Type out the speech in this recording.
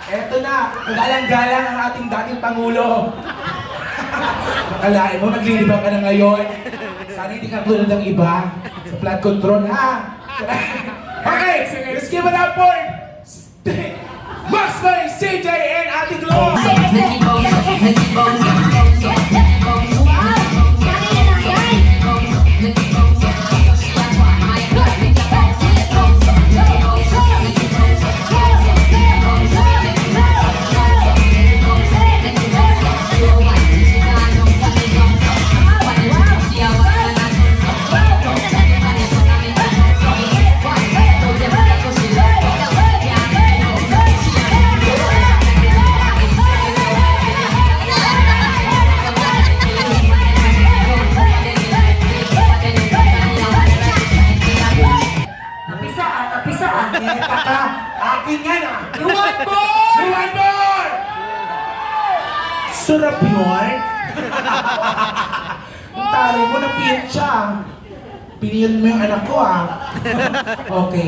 Eto na, galang-galang ang ating dating Pangulo. Akalain mo, naglilibang ka na ngayon. Sana hindi ka tulad ng iba sa flood control, ha? Okay, let's give it up for Max Boy, CJ, and Ate Glo! Akin yan ah! You want more? You want more? Sarap yun! Tari mo na piyat siya. Piniyan mo yung anak ko ah. Okay.